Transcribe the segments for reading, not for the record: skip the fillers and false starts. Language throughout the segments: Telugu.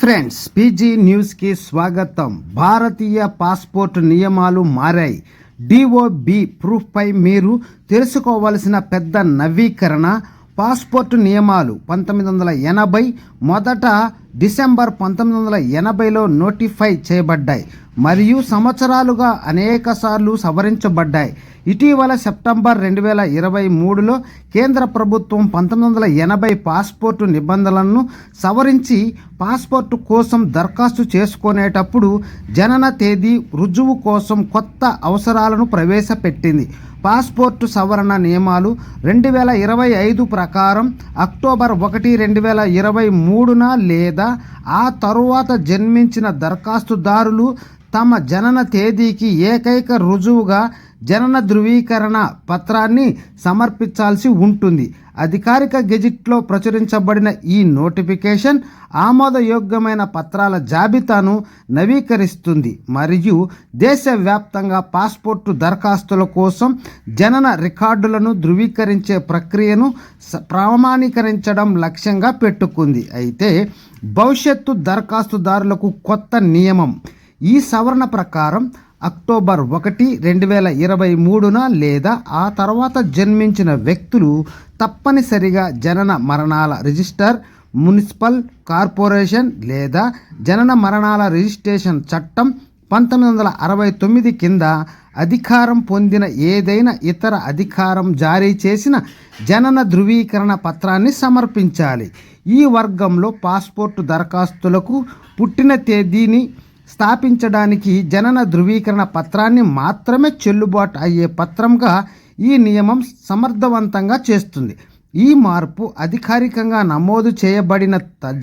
ఫ్రెండ్స్, పీజీ న్యూస్ కి స్వాగతం. భారతీయ పాస్పోర్ట్ నియమాలు మారాయి. డిఓబి ప్రూఫ్ పై మీరు తెలుసుకోవాల్సిన పెద్ద నవీకరణ. పాస్పోర్ట్ నియమాలు 1980 మొదట డిసెంబర్ 1980లో నోటిఫై చేయబడ్డాయి మరియు సంవత్సరాలుగా అనేకసార్లు సవరించబడ్డాయి. ఇటీవల సెప్టెంబర్ 2023లో కేంద్ర ప్రభుత్వం 1980 పాస్పోర్టు నిబంధనలను సవరించి పాస్పోర్టు కోసం దరఖాస్తు చేసుకునేటప్పుడు జనన తేదీ రుజువు కోసం కొత్త అవసరాలను ప్రవేశపెట్టింది. పాస్పోర్టు సవరణ నియమాలు 2025 ప్రకారం అక్టోబర్ 1, 2023న లేదా ఆ తరువాత జన్మించిన దరఖాస్తుదారులు తమ జనన తేదీకి ఏకైక రుజువుగా జనన ధృవీకరణ పత్రాన్ని సమర్పించాల్సి ఉంటుంది. అధికారిక గెజిట్లో ప్రచురించబడిన ఈ నోటిఫికేషన్ ఆమోదయోగ్యమైన పత్రాల జాబితాను నవీకరిస్తుంది మరియు దేశవ్యాప్తంగా పాస్పోర్టు దరఖాస్తుల కోసం జనన రికార్డులను ధృవీకరించే ప్రక్రియను ప్రామాణీకరించడం లక్ష్యంగా పెట్టుకుంది. అయితే భవిష్యత్తు దరఖాస్తుదారులకు కొత్త నియమం. ఈ సవరణ ప్రకారం అక్టోబర్ 1, 2023న లేదా ఆ తర్వాత జన్మించిన వ్యక్తులు తప్పనిసరిగా జనన మరణాల రిజిస్టర్, మున్సిపల్ కార్పొరేషన్ లేదా జనన మరణాల రిజిస్ట్రేషన్ చట్టం 1969 కింద అధికారం పొందిన ఏదైనా ఇతర అధికారం జారీ చేసిన జనన ధృవీకరణ పత్రాన్ని సమర్పించాలి. ఈ వర్గంలో పాస్పోర్టు దరఖాస్తులకు పుట్టిన తేదీని స్థాపించడానికి జనన ధృవీకరణ పత్రాన్ని మాత్రమే చెల్లుబాటు అయ్యే పత్రంగా ఈ నియమం సమర్థవంతంగా చేస్తుంది. ఈ మార్పు అధికారికంగా నమోదు చేయబడిన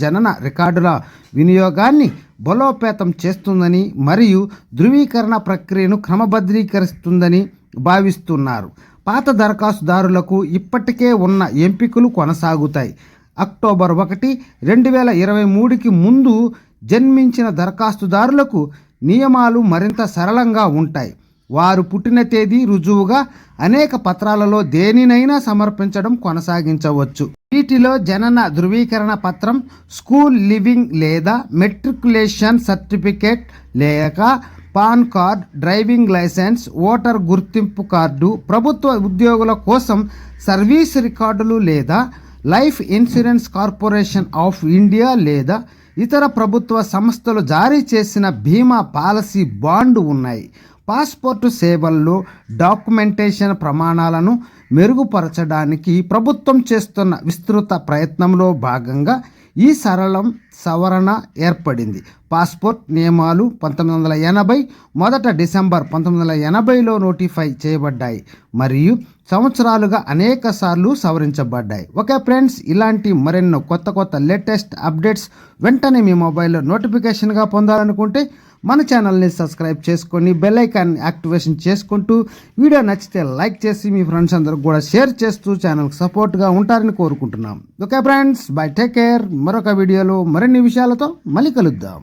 జనన రికార్డుల వినియోగాన్ని బలోపేతం చేస్తుందని మరియు ధృవీకరణ ప్రక్రియను క్రమబద్ధీకరిస్తుందని భావిస్తున్నారు. పాత దరఖాస్తుదారులకు ఇప్పటికే ఉన్న ఎంపికలు కొనసాగుతాయి. అక్టోబర్ 1, 2023కి ముందు జన్మించిన దరఖాస్తుదారులకు నియమాలు మరింత సరళంగా ఉంటాయి. వారు పుట్టిన తేదీ రుజువుగా అనేక పత్రాలలో దేనినైనా సమర్పించడం కొనసాగించవచ్చు. వీటిలో జనన ధృవీకరణ పత్రం, స్కూల్ లివింగ్ లేదా మెట్రికులేషన్ సర్టిఫికేట్ లేక PAN card, driving licence, voter గుర్తింపు కార్డు, ప్రభుత్వ ఉద్యోగుల కోసం సర్వీస్ రికార్డులు లేదా life insurance corporation of India లేదా ఇతర ప్రభుత్వ సంస్థలు జారీ చేసిన బీమా పాలసీ బాండ్ ఉన్నాయి. పాస్పోర్టు సేవల్లో డాక్యుమెంటేషన్ ప్రమాణాలను మెరుగుపరచడానికి ప్రభుత్వం చేస్తున్న విస్తృత ప్రయత్నంలో భాగంగా ఈ సవరణ ఏర్పడింది. పాస్పోర్ట్ నియమాలు 1980 మొదట డిసెంబర్ 1980లో నోటిఫై చేయబడ్డాయి మరియు సంవత్సరాలుగా అనేక సార్లు సవరించబడ్డాయి. ఓకే ఫ్రెండ్స్, ఇలాంటి మరెన్నో కొత్త లేటెస్ట్ అప్డేట్స్ వెంటనే మీ మొబైల్లో నోటిఫికేషన్గా పొందాలనుకుంటే మన ఛానల్ని సబ్స్క్రైబ్ చేసుకొని బెల్ ఐకాన్ యాక్టివేషన్ చేసుకుంటూ వీడియో నచ్చితే లైక్ చేసి మీ ఫ్రెండ్స్ అందరికి కూడా షేర్ చేస్తూ ఛానల్కి సపోర్ట్గా ఉంటారని కోరుకుంటున్నాం. Okay friends, by, take care. మరొక వీడియోలో మరిన్ని విషయాలతో మళ్ళీ కలుద్దాం.